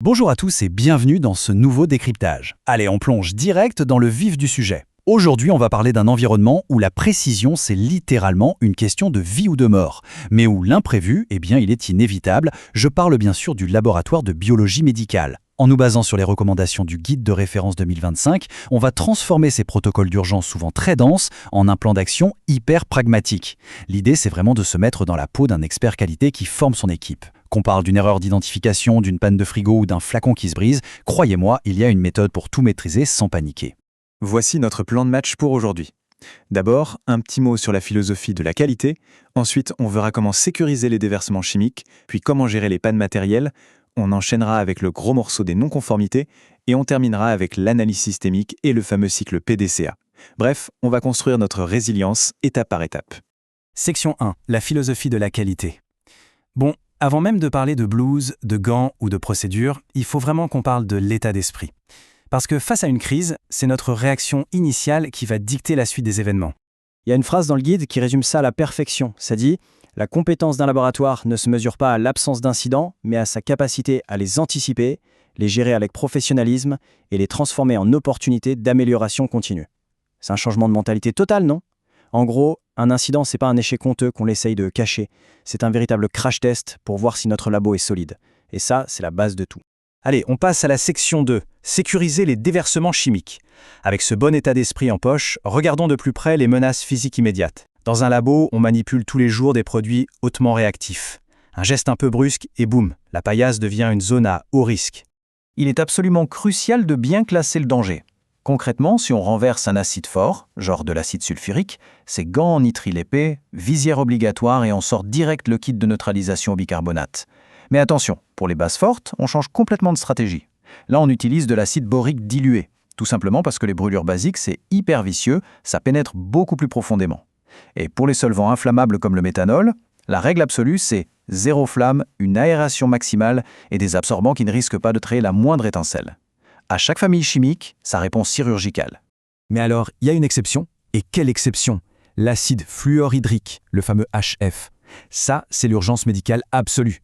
Bonjour à tous et bienvenue dans ce nouveau décryptage. Allez, on plonge direct dans le vif du sujet. Aujourd'hui, on va parler d'un environnement où la précision, c'est littéralement une question de vie ou de mort, mais où l'imprévu, il est inévitable. Je parle bien sûr du laboratoire de biologie médicale. En nous basant sur les recommandations du guide de référence 2025, on va transformer ces protocoles d'urgence souvent très denses en un plan d'action hyper pragmatique. L'idée, c'est vraiment de se mettre dans la peau d'un expert qualité qui forme son équipe. Qu'on parle d'une erreur d'identification, d'une panne de frigo ou d'un flacon qui se brise, croyez-moi, il y a une méthode pour tout maîtriser sans paniquer. Voici notre plan de match pour aujourd'hui. D'abord, un petit mot sur la philosophie de la qualité. Ensuite, on verra comment sécuriser les déversements chimiques, puis comment gérer les pannes matérielles. On enchaînera avec le gros morceau des non-conformités et on terminera avec l'analyse systémique et le fameux cycle PDCA. Bref, on va construire notre résilience étape par étape. Section 1. La philosophie de la qualité. Bon, avant même de parler de blues, de gants ou de procédures, il faut vraiment qu'on parle de l'état d'esprit. Parce que face à une crise, c'est notre réaction initiale qui va dicter la suite des événements. Il y a une phrase dans le guide qui résume ça à la perfection. Ça dit « La compétence d'un laboratoire ne se mesure pas à l'absence d'incidents, mais à sa capacité à les anticiper, les gérer avec professionnalisme et les transformer en opportunités d'amélioration continue. » C'est un changement de mentalité total, non ? En gros, un incident, c'est pas un échec honteux qu'on essaye de cacher. C'est un véritable crash test pour voir si notre labo est solide. Et ça, c'est la base de tout. Allez, on passe à la section 2, sécuriser les déversements chimiques. Avec ce bon état d'esprit en poche, regardons de plus près les menaces physiques immédiates. Dans un labo, on manipule tous les jours des produits hautement réactifs. Un geste un peu brusque et boum, la paillasse devient une zone à haut risque. Il est absolument crucial de bien classer le danger. Concrètement, si on renverse un acide fort, genre de l'acide sulfurique, c'est gants en nitrile épais, visière obligatoire et on sort direct le kit de neutralisation au bicarbonate. Mais attention, pour les bases fortes, on change complètement de stratégie. Là, on utilise de l'acide borique dilué, tout simplement parce que les brûlures basiques, c'est hyper vicieux, ça pénètre beaucoup plus profondément. Et pour les solvants inflammables comme le méthanol, la règle absolue, c'est zéro flamme, une aération maximale et des absorbants qui ne risquent pas de créer la moindre étincelle. À chaque famille chimique, sa réponse chirurgicale. Mais alors, il y a une exception. Et quelle exception ? L'acide fluorhydrique, le fameux HF. Ça, c'est l'urgence médicale absolue.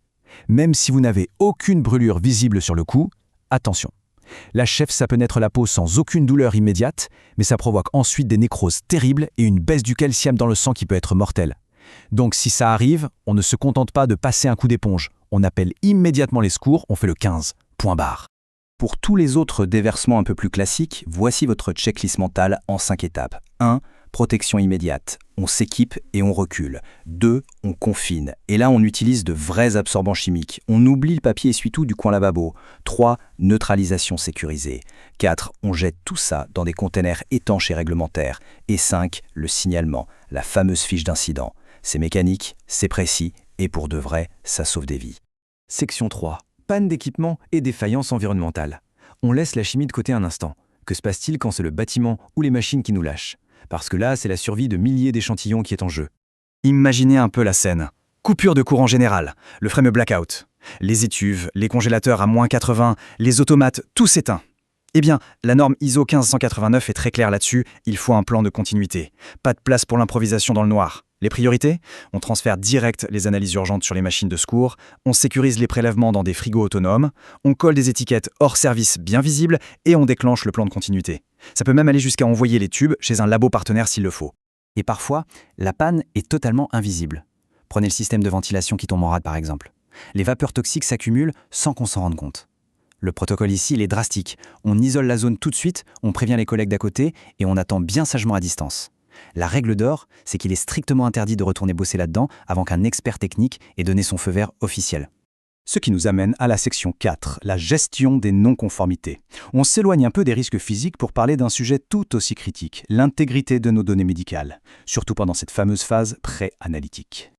Même si vous n'avez aucune brûlure visible sur le cou, attention. L'HF, ça pénètre la peau sans aucune douleur immédiate, mais ça provoque ensuite des nécroses terribles et une baisse du calcium dans le sang qui peut être mortelle. Donc si ça arrive, on ne se contente pas de passer un coup d'éponge. On appelle immédiatement les secours, on fait le 15. Point barre. Pour tous les autres déversements un peu plus classiques, voici votre checklist mentale en 5 étapes. 1. Protection immédiate. On s'équipe et on recule. 2. On confine. Et là, on utilise de vrais absorbants chimiques. On oublie le papier essuie-tout du coin lavabo. 3. Neutralisation sécurisée. 4. On jette tout ça dans des containers étanches et réglementaires. Et 5. Le signalement, la fameuse fiche d'incident. C'est mécanique, c'est précis, et pour de vrai, ça sauve des vies. Section 3. Panne d'équipement et défaillance environnementale. On laisse la chimie de côté un instant. Que se passe-t-il quand c'est le bâtiment ou les machines qui nous lâchent ? Parce que là, c'est la survie de milliers d'échantillons qui est en jeu. Imaginez un peu la scène. Coupure de courant général, le fameux blackout. Les étuves, les congélateurs à moins 80, les automates, tout s'éteint. Eh bien, la norme ISO 15189 est très claire là-dessus, il faut un plan de continuité. Pas de place pour l'improvisation dans le noir. Les priorités ? On transfère direct les analyses urgentes sur les machines de secours, on sécurise les prélèvements dans des frigos autonomes, on colle des étiquettes hors service bien visibles et on déclenche le plan de continuité. Ça peut même aller jusqu'à envoyer les tubes chez un labo partenaire s'il le faut. Et parfois, la panne est totalement invisible. Prenez le système de ventilation qui tombe en rade par exemple. Les vapeurs toxiques s'accumulent sans qu'on s'en rende compte. Le protocole ici, il est drastique. On isole la zone tout de suite, on prévient les collègues d'à côté et on attend bien sagement à distance. La règle d'or, c'est qu'il est strictement interdit de retourner bosser là-dedans avant qu'un expert technique ait donné son feu vert officiel. Ce qui nous amène à la section 4, la gestion des non-conformités. On s'éloigne un peu des risques physiques pour parler d'un sujet tout aussi critique, l'intégrité de nos données médicales, surtout pendant cette fameuse phase pré-analytique.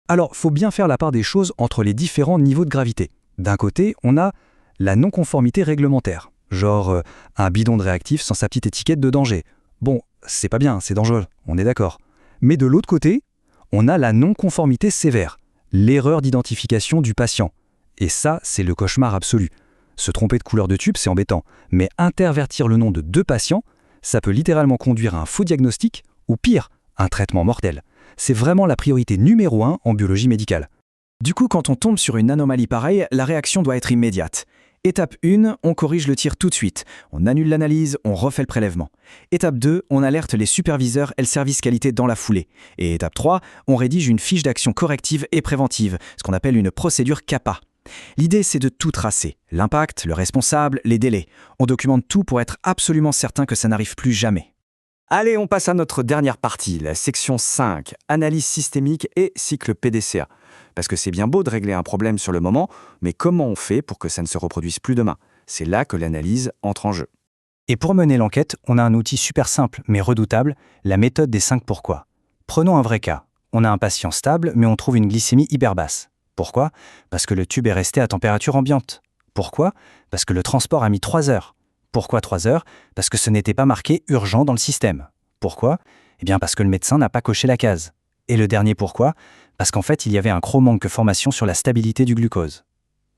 Alors, faut bien faire la part des choses entre les différents niveaux de gravité. D'un côté, on a la non-conformité réglementaire, genre un bidon de réactif sans sa petite étiquette de danger. Bon, c'est pas bien, c'est dangereux, on est d'accord. Mais de l'autre côté, on a la non-conformité sévère, l'erreur d'identification du patient. Et ça, c'est le cauchemar absolu. Se tromper de couleur de tube, c'est embêtant, mais intervertir le nom de 2 patients, ça peut littéralement conduire à un faux diagnostic, ou pire, un traitement mortel. C'est vraiment la priorité numéro 1 en biologie médicale. Du coup, quand on tombe sur une anomalie pareille, la réaction doit être immédiate. Étape 1, on corrige le tir tout de suite. On annule l'analyse, on refait le prélèvement. Étape 2, on alerte les superviseurs et le service qualité dans la foulée. Et étape 3, on rédige une fiche d'action corrective et préventive, ce qu'on appelle une procédure CAPA. L'idée, c'est de tout tracer. L'impact, le responsable, les délais. On documente tout pour être absolument certain que ça n'arrive plus jamais. Allez, on passe à notre dernière partie, la section 5, analyse systémique et cycle PDCA. Parce que c'est bien beau de régler un problème sur le moment, mais comment on fait pour que ça ne se reproduise plus demain? C'est là que l'analyse entre en jeu. Et pour mener l'enquête, on a un outil super simple mais redoutable, la méthode des 5 pourquoi. Prenons un vrai cas. On a un patient stable, mais on trouve une glycémie hyper basse. Pourquoi? Parce que le tube est resté à température ambiante. Pourquoi? Parce que le transport a mis 3 heures. Pourquoi 3 heures? Parce que ce n'était pas marqué urgent dans le système. Pourquoi? Eh bien parce que le médecin n'a pas coché la case. Et le dernier pourquoi? Parce qu'en fait, il y avait un gros manque de formation sur la stabilité du glucose.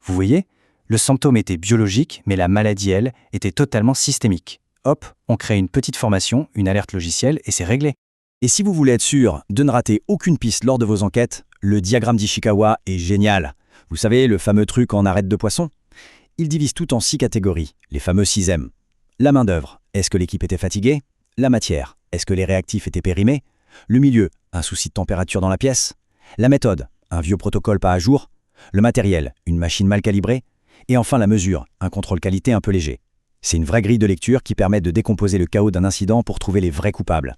Vous voyez? Le symptôme était biologique, mais la maladie, elle, était totalement systémique. Hop, on crée une petite formation, une alerte logicielle, et c'est réglé. Et si vous voulez être sûr de ne rater aucune piste lors de vos enquêtes, le diagramme d'Ishikawa est génial. Vous savez, le fameux truc en arête de poisson? Il divise tout en 6 catégories, les fameux 6M. La main-d'œuvre, est-ce que l'équipe était fatiguée? La matière, est-ce que les réactifs étaient périmés? Le milieu, un souci de température dans la pièce? La méthode, un vieux protocole pas à jour? Le matériel, une machine mal calibrée? Et enfin la mesure, un contrôle qualité un peu léger. C'est une vraie grille de lecture qui permet de décomposer le chaos d'un incident pour trouver les vrais coupables.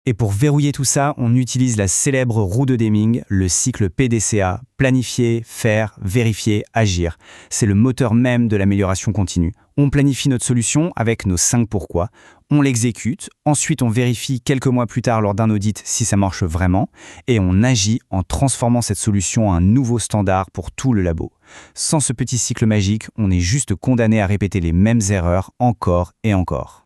Et pour verrouiller tout ça, on utilise la célèbre roue de Deming, le cycle PDCA, planifier, faire, vérifier, agir. C'est le moteur même de l'amélioration continue. On planifie notre solution avec nos 5 pourquoi, on l'exécute, ensuite on vérifie quelques mois plus tard lors d'un audit si ça marche vraiment, et on agit en transformant cette solution en un nouveau standard pour tout le labo. Sans ce petit cycle magique, on est juste condamné à répéter les mêmes erreurs encore et encore.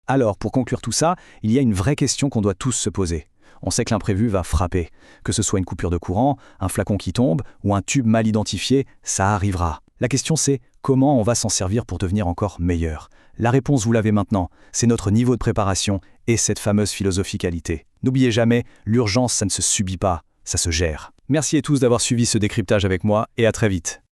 Alors, pour conclure tout ça, il y a une vraie question qu'on doit tous se poser. On sait que l'imprévu va frapper. Que ce soit une coupure de courant, un flacon qui tombe ou un tube mal identifié, ça arrivera. La question c'est comment on va s'en servir pour devenir encore meilleur. La réponse, vous l'avez maintenant, c'est notre niveau de préparation et cette fameuse philosophie qualité. N'oubliez jamais, l'urgence, ça ne se subit pas, ça se gère. Merci à tous d'avoir suivi ce décryptage avec moi et à très vite.